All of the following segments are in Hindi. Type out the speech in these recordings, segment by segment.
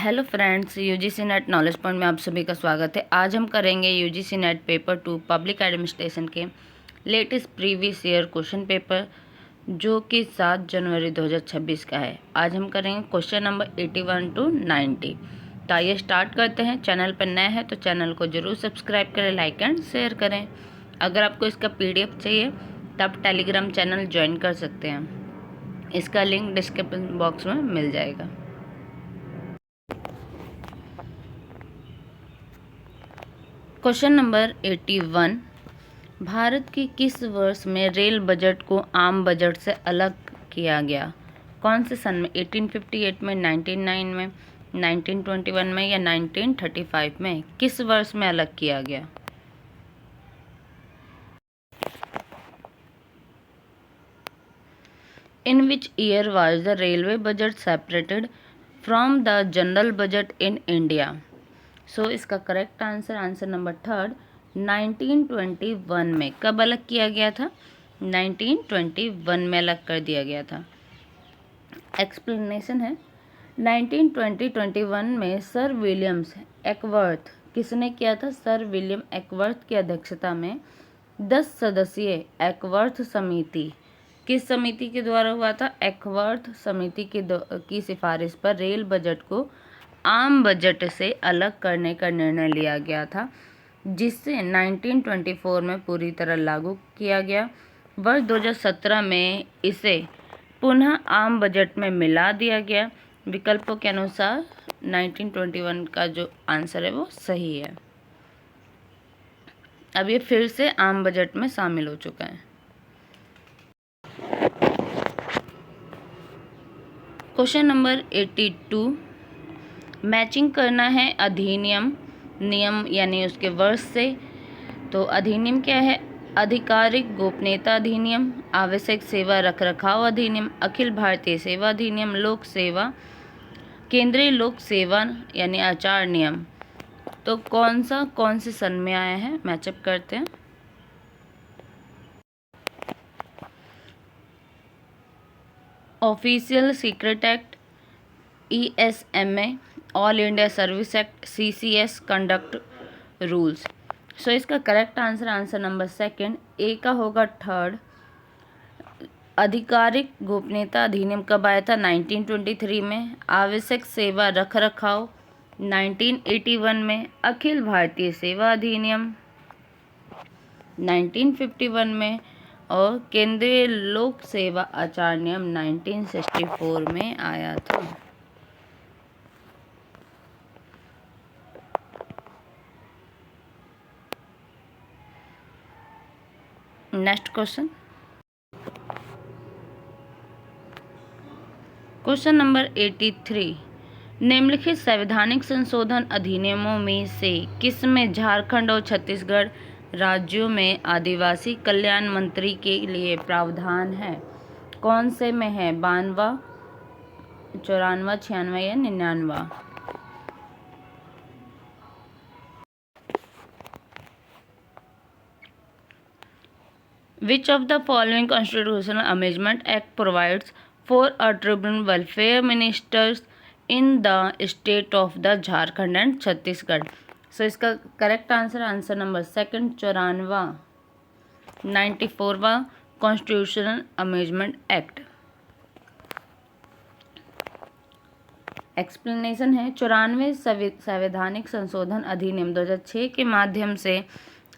Hello friends, UGC NET knowledge point में आप सभी का स्वागत है। आज हम करेंगे UGC NET paper 2 public administration के latest previous year question paper, जो कि 7 जनवरी 2026 का है। आज हम करेंगे क्वेश्चन नंबर 81 to 90। तो आइए स्टार्ट करते हैं। चैनल पर नए हैं तो चैनल को जरूर सब्सक्राइब करें, लाइक एंड शेयर करें। अगर आपको इसका PDF चाहिए तो आप टेलीग्राम चैनल ज्वाइन कर सकते हैं। इसका लिंक डिस्क्रिप्शन बॉक्स में मिल जाएगा। क्वेश्चन नंबर 81, भारत के किस वर्ष में रेल बजट को आम बजट से अलग किया गया? कौन से सन में? 1858 में, 1909 में, 1921 में या 1935 में? किस वर्ष में अलग किया गया? In which year was the railway budget separated from the general budget in India? सो इसका करेक्ट आंसर नंबर 3 1921 में। कब अलग किया गया था? 1921 में अलग कर दिया गया था। एक्सप्लेनेशन है, 1921 में सर विलियम्स एकवर्थ, किसने किया था? सर विलियम एकवर्थ की अध्यक्षता में 10 सदस्यीय एकवर्थ समिति, किस समिति के द्वारा हुआ था? एकवर्थ समिति की सिफारिश पर रेल बजट को आम बजट से अलग करने का निर्णय लिया गया था, जिससे 1924 में पूरी तरह लागू किया गया। वर्ष 2017 में इसे पुनः आम बजट में मिला दिया गया। विकल्पों के अनुसार 1921 का जो आंसर है वो सही है। अब ये फिर से आम बजट में शामिल हो चुका है। क्वेश्चन नंबर 82, मैचिंग करना है अधिनियम नियम यानी उसके वर्ष से। तो अधिनियम क्या है? आधिकारिक गोपनीयता अधिनियम, आवश्यक सेवा रखरखाव अधिनियम, अखिल भारतीय सेवा अधिनियम, लोक सेवा, केंद्रीय लोक सेवा यानी आचार नियम। तो कौन से सन में आया है? मैचअप करते हैं। Official secret act, ESMA, all India service act, CCS, conduct rules. So इसका करेक्ट आंसर नंबर 2 ए का होगा 3rd। आधिकारिक गोपनीयता अधिनियम कब आया था? 1923 में। आवश्यक सेवा रखरखाव 1981 में। अखिल भारतीय सेवा अधिनियम 1951 में। और केंद्रीय लोक सेवा आचार नियम 1964 में आया था। नेक्स्ट क्वेश्चन नंबर 83, निम्नलिखित संवैधानिक संशोधन अधिनियमों में से किसमें झारखंड और छत्तीसगढ़ राज्यों में आदिवासी कल्याण मंत्री के लिए प्रावधान है? कौन से में है? 92, 94, 96 या 99? Which of the following constitutional amendment act provides for a tribal welfare ministers in the state of the Jharkhand and Chhattisgarh? So इसका करेक्ट आंसर नंबर 2 94वां 94वां कॉन्स्टिट्यूशनल अमेंडमेंट एक्ट। एक्सप्लेनेशन है, 94 संवैधानिक संशोधन अधिनियम 2006 के माध्यम से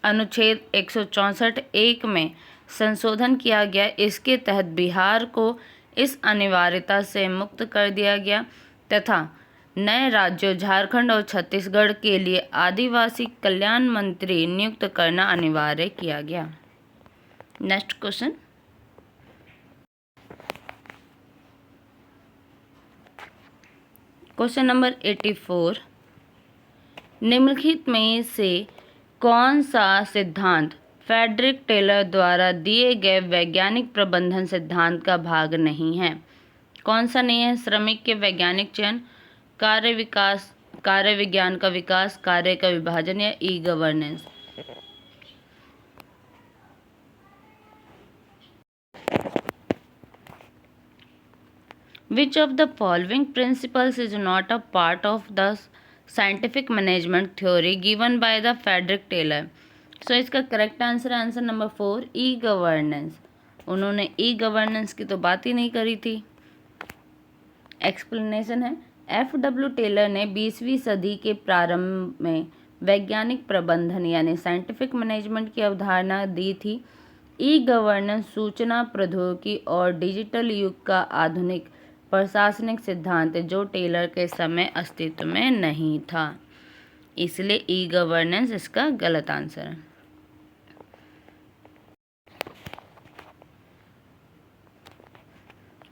अनुच्छेद 164(1) में संशोधन किया गया। इसके तहत बिहार को इस अनिवार्यता से मुक्त कर दिया गया तथा नए राज्यों झारखंड और छत्तीसगढ़ के लिए आदिवासी कल्याण मंत्री नियुक्त करना अनिवार्य किया गया। नेक्स्ट क्वेश्चन नंबर 84, निम्नलिखित में से कौन सा सिद्धांत फ्रेडरिक टेलर द्वारा दिए गए वैज्ञानिक प्रबंधन सिद्धांत का भाग नहीं है? कौन सा नहीं है? श्रमिक के वैज्ञानिक चयन, कार्य विज्ञान का विकास, कार्य का विभाजन या e-governance. Which of the following principles is not a part of the scientific management theory given by the Frederick Taylor? So इसका करेक्ट आंसर है आंसर नंबर 4, ई गवर्नेंस। उन्होंने ई गवर्नेंस की तो बात ही नहीं करी थी। एक्सप्लेनेशन है, F.W. टेलर ने 20वीं सदी के प्रारंभ में वैज्ञानिक प्रबंधन यानी साइंटिफिक मैनेजमेंट की अवधारणा दी थी। ई गवर्नेंस सूचना प्रौद्योगिकी और डिजिटल युग का आधुनिक प्रशासनिक सिद्धांत है जो टेलर के समय अस्तित्व में नहीं था, इसलिए ई गवर्नेंस इसका गलत आंसर है।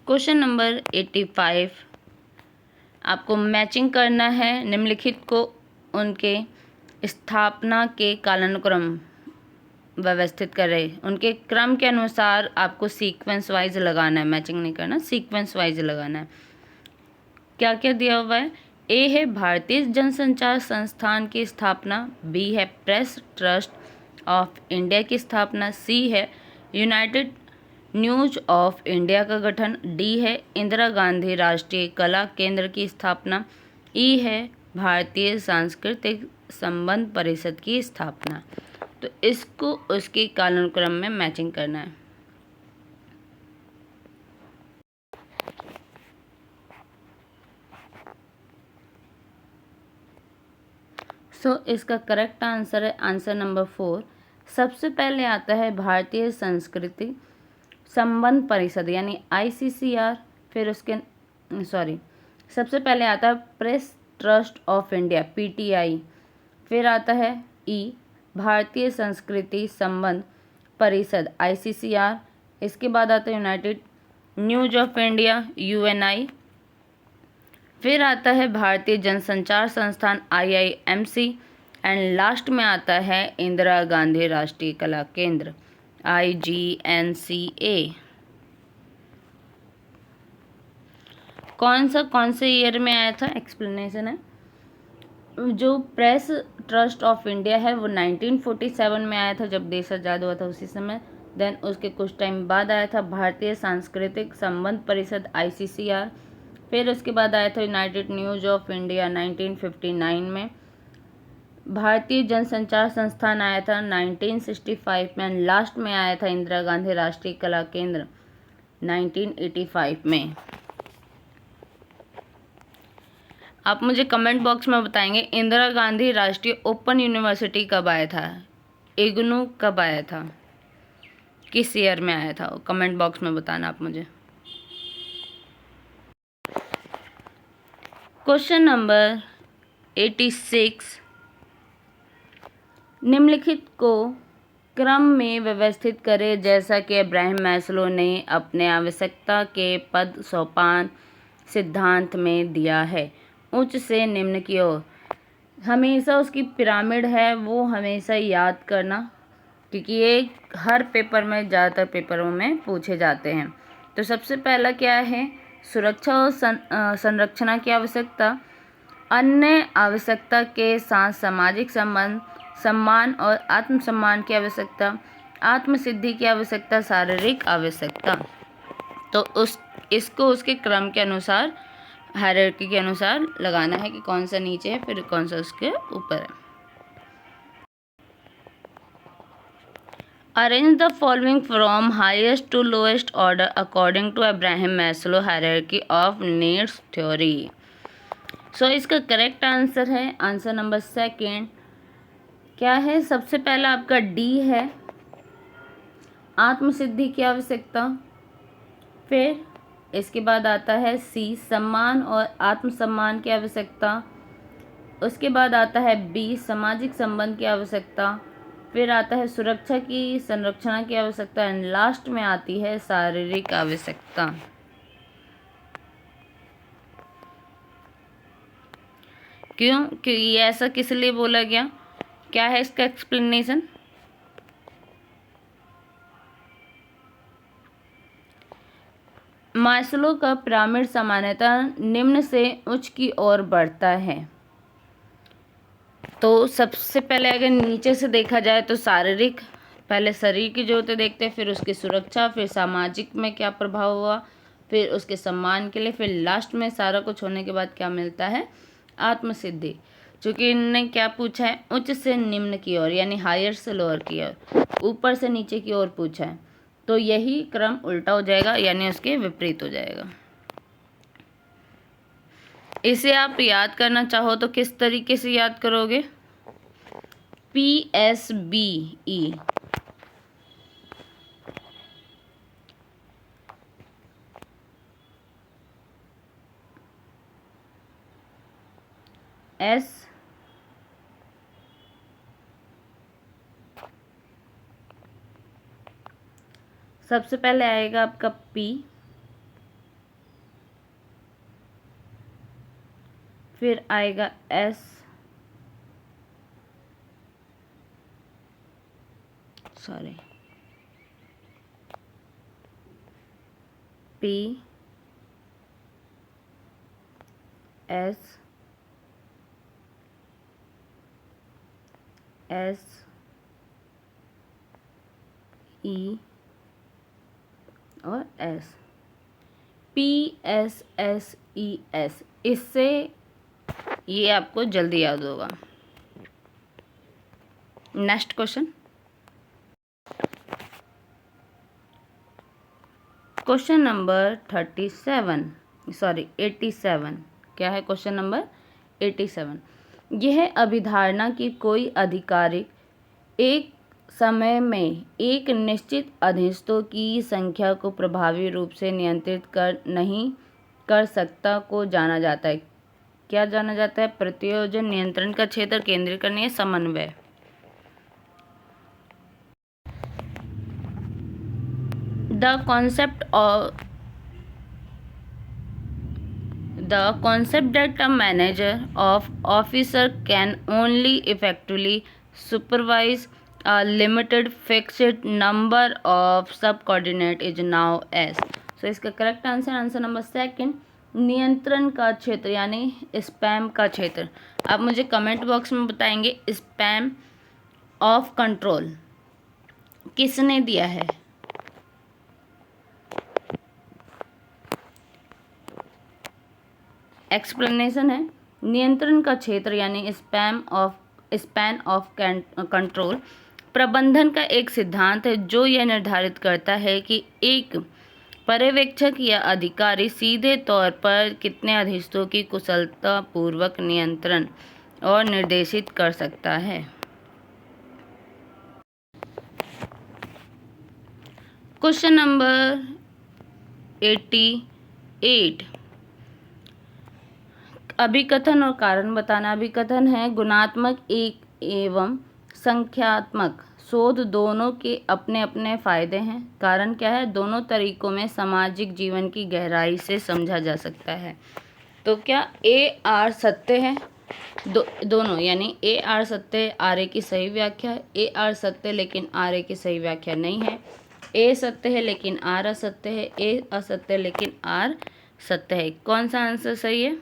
क्वेश्चन नंबर 85, आपको मैचिंग करना है। निम्नलिखित को उनके स्थापना के कालानुक्रम व्यवस्थित करें, उनके क्रम के अनुसार आपको सीक्वेंस वाइज लगाना है, मैचिंग नहीं करना, सीक्वेंस वाइज लगाना है। क्या क्या दिया हुआ है? ए है भारतीय जनसंचार संस्थान की स्थापना, बी है प्रेस ट्रस्ट ऑफ इंडिया की स्थापना, सी है यूनाइटेड न्यूज ऑफ इंडिया का गठन, डी है इंदिरा गांधी राष्ट्रीय कला केंद्र की स्थापना, ई है भारतीय सांस्कृतिक संबंध परिषद की स्थापना। तो इसको उसके कालानुक्रम में मैचिंग करना है। इसका करेक्ट आंसर है आंसर नंबर 4। सबसे पहले आता है भारतीय संस्कृति संबंध परिषद यानी ICCR, फिर उसके सबसे पहले आता है press trust of India PTI, फिर आता है ई भारतीय संस्कृति संबंध परिषद ICCR, इसके बाद आता है United news of India UNI, फिर आता है भारतीय जनसंचार संस्थान IIMC एंड लास्ट में आता है इंदिरा गांधी राष्ट्रीय कला केंद्र IGNCA। कौन से ईयर में आया था? एक्सप्लेनेशन है, जो प्रेस ट्रस्ट ऑफ इंडिया है वो 1947 में आया था जब देश आज़ाद हुआ था उसी समय। देन उसके कुछ टाइम बाद आया था भारतीय सांस्कृतिक संबंध परिषद ICCR, फिर उसके बाद आया था यूनाइटेड न्यूज ऑफ इंडिया 1959 में, भारतीय जनसंचार संस्थान आया था 1965 में, लास्ट में आया था इंदिरा गांधी राष्ट्रीय कला केंद्र 1985 में। आप मुझे कमेंट बॉक्स में बताएंगे इंदिरा गांधी राष्ट्रीय ओपन यूनिवर्सिटी कब आया था, इग्नू कब आया था, किस ईयर में आया था, कमेंट बॉक्स में बताना आप मुझे। क्वेश्चन नंबर 86, निम्नलिखित को क्रम में व्यवस्थित करें जैसा कि अब्राहम मैस्लो ने अपने आवश्यकता के पद सोपान सिद्धांत में दिया है। उच्च से निम्न की ओर, हमेशा उसकी पिरामिड है वो हमेशा याद करना, क्योंकि ये हर पेपर में, ज़्यादातर पेपरों में पूछे जाते हैं। तो सबसे पहला क्या है? सुरक्षा और संरक्षण की आवश्यकता, अन्य आवश्यकता के साथ सामाजिक संबंध, सम्मान और आत्मसम्मान की आवश्यकता, आत्मसिद्धि की आवश्यकता, शारीरिक आवश्यकता। तो इसको उसके क्रम के अनुसार, हायरार्की के अनुसार लगाना है कि कौन सा नीचे है फिर कौन सा उसके ऊपर है। Arrange the following from highest to lowest order according to Abraham Maslow hierarchy of needs theory. So इसका करेक्ट आंसर है आंसर नंबर 2। क्या है? सबसे पहला आपका D है आत्मसिद्धि की आवश्यकता, फिर इसके बाद आता है C सम्मान और आत्मसम्मान की आवश्यकता, उसके बाद आता है B सामाजिक संबंध की आवश्यकता, फिर आता है सुरक्षा की संरक्षण की आवश्यकता एंड लास्ट में आती है शारीरिक आवश्यकता। क्यों? क्योंकि ऐसा किस लिए बोला गया? क्या है इसका एक्सप्लेनेशन? मास्लो का पिरामिड सामान्यतः निम्न से उच्च की ओर बढ़ता है। तो सबसे पहले अगर नीचे से देखा जाए तो शारीरिक, पहले शरीर की जरूरतें देखते हैं, फिर उसकी सुरक्षा, फिर सामाजिक में क्या प्रभाव हुआ, फिर उसके सम्मान के लिए, फिर लास्ट में सारा कुछ होने के बाद क्या मिलता है? आत्मसिद्धि। चूंकि इन्होंने क्या पूछा है? उच्च से निम्न की ओर, यानी हायर से लोअर की ओर, ऊपर से नीचे की ओर पूछा है, तो यही क्रम उल्टा हो जाएगा, यानी उसके विपरीत हो जाएगा। इसे आप याद करना चाहो तो किस तरीके से याद करोगे? PSBE, S सबसे पहले आएगा आपका P, फिर आएगा S, sorry P S S E और S, PSSES। इससे ये आपको जल्दी याद होगा। Next question, question number 87। क्या है क्वेश्चन नंबर 87? यह अभिधारणा की कोई आधिकारिक एक समय में एक निश्चित अधीनस्थों की संख्या को प्रभावी रूप से नियंत्रित नहीं कर सकता को जाना जाता है। क्या जाना जाता है? प्रत्योजन, नियंत्रण का क्षेत्र, केंद्रीकरण, समन्वय। The concept that a manager of officer can only effectively supervise a limited fixed number of subordinate is now as. So इसका करेक्ट आंसर नंबर सेकंड, नियंत्रण का क्षेत्र यानी स्पैम का क्षेत्र। आप मुझे कमेंट बॉक्स में बताएंगे स्पैम ऑफ कंट्रोल किसने दिया है? एक्सप्लेनेशन है, नियंत्रण का क्षेत्र यानी स्पैन ऑफ कंट्रोल प्रबंधन का एक सिद्धांत है जो यह निर्धारित करता है कि एक पर्यवेक्षक या अधिकारी सीधे तौर पर कितने अधीनस्थों की कुशलतापूर्वक नियंत्रण और निर्देशित कर सकता है। क्वेश्चन नंबर 88, अभिकथन और कारण बताना। अभिकथन है गुणात्मक एक एवं संख्यात्मक शोध दोनों के अपने अपने फायदे हैं। कारण क्या है? दोनों तरीकों में सामाजिक जीवन की गहराई से समझा जा सकता है। तो क्या AR सत्य है? दोनों, यानी AR सत्य, RA की सही व्याख्या है। AR सत्य लेकिन RA की सही व्याख्या नहीं है। A सत्य है लेकिन R असत्य है। A असत्य लेकिन R सत्य है। कौन सा आंसर सही है?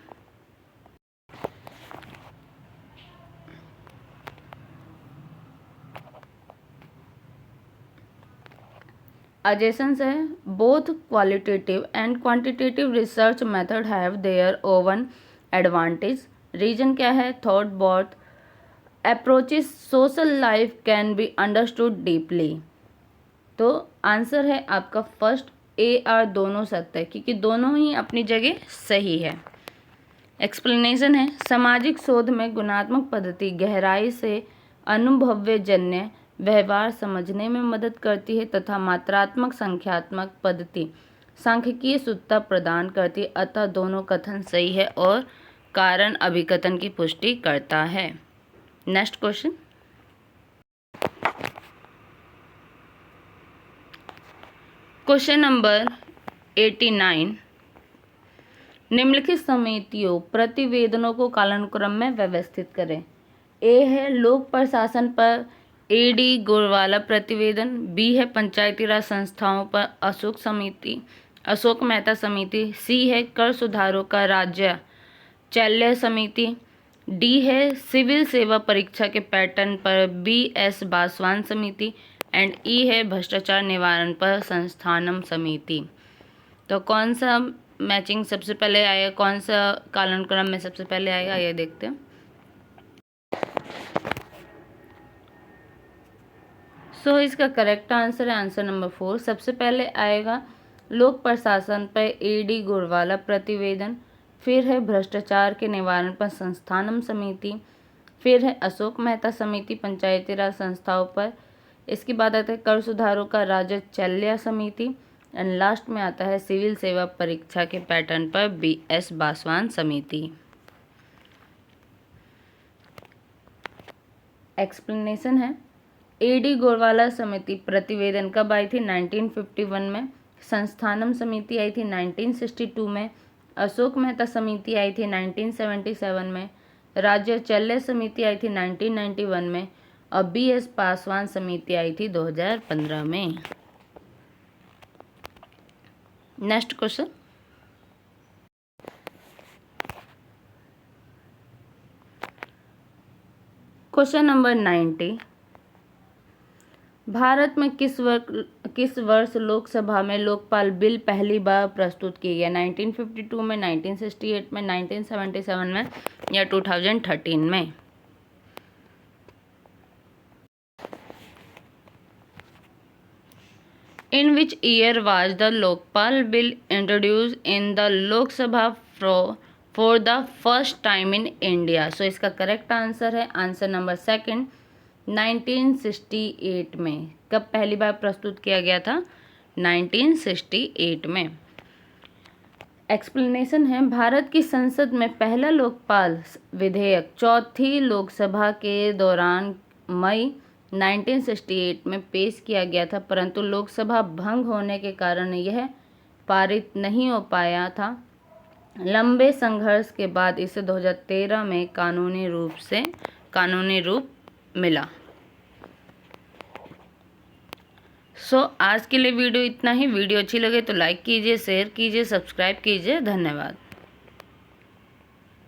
Adjacent है, both qualitative and quantitative research method have their own advantage. Reason क्या है? thought both approaches social life can be understood deeply. तो आंसर है आपका फर्स्ट AR दोनों सत्य है, क्योंकि दोनों ही अपनी जगह सही है। एक्सप्लेनेशन है, सामाजिक शोध में गुणात्मक पद्धति गहराई से अनुभव्य जन्य व्यवहार समझने में मदद करती है तथा मात्रात्मक संख्यात्मक पद्धति सांख्यिकीय शुद्धता प्रदान करती है। अतः दोनों कथन सही है और कारण अभिकथन की पुष्टि करता है। नेक्स्ट क्वेश्चन, क्वेश्चन नंबर 89, निम्नलिखित समितियों प्रतिवेदनों को कालानुक्रम में व्यवस्थित करें। ए है लोक प्रशासन पर AD गोरवाला प्रतिवेदन, B है पंचायती राज संस्थाओं पर अशोक मेहता समिति, C है कर सुधारों का राज्य चैल्य समिति, D है सिविल सेवा परीक्षा के पैटर्न पर BS बासवान समिति एंड E है भ्रष्टाचार निवारण पर संस्थानम समिति। तो कौन सा मैचिंग सबसे पहले आएगा, कौन सा कालानुक्रम में सबसे पहले आएगा, ये देखते हैं। सो इसका करेक्ट आंसर है आंसर नंबर 4। सबसे पहले आएगा लोक प्रशासन पर AD गोरवाला प्रतिवेदन, फिर है भ्रष्टाचार के निवारण पर संस्थानम समिति, फिर है अशोक मेहता समिति पंचायती राज संस्थाओं पर, इसके बाद आता है कर सुधारों का राजचल्या समिति, एंड लास्ट में आता है सिविल सेवा परीक्षा के पैटर्न पर BS बासवान समिति। एक्सप्लेनेशन है, AD गोरवाला समिति प्रतिवेदन कब आई थी? 1951 में। संस्थानम समिति आई थी 1962 में। अशोक मेहता समिति आई थी 1977 में। राजचल्या समिति आई थी 1991 में और BS पासवान समिति आई थी 2015 में। Next question, question number 90। Bharat में किस वर्ष लोकसभा में लोकपाल बिल पहली बार प्रस्तुत किया गया? 1952 में, 1968 में, 1977 में या 2013 में? In which year was the Lokpal bill introduced in the Lok Sabha for the first time in India? So इसका करेक्ट आंसर है आंसर नंबर 2, 1968 में। कब पहली बार प्रस्तुत किया गया था? 1968 में। एक्सप्लेनेशन है, भारत की संसद में पहला लोकपाल विधेयक चौथी लोकसभा के दौरान मई 1968 में पेश किया गया था, परंतु लोकसभा भंग होने के कारण यह पारित नहीं हो पाया था। लंबे संघर्ष के बाद इसे 2013 में कानूनी रूप मिला। आज के लिए वीडियो इतना ही। वीडियो अच्छी लगे तो लाइक कीजिए, शेयर कीजिए, सब्सक्राइब कीजिए। धन्यवाद।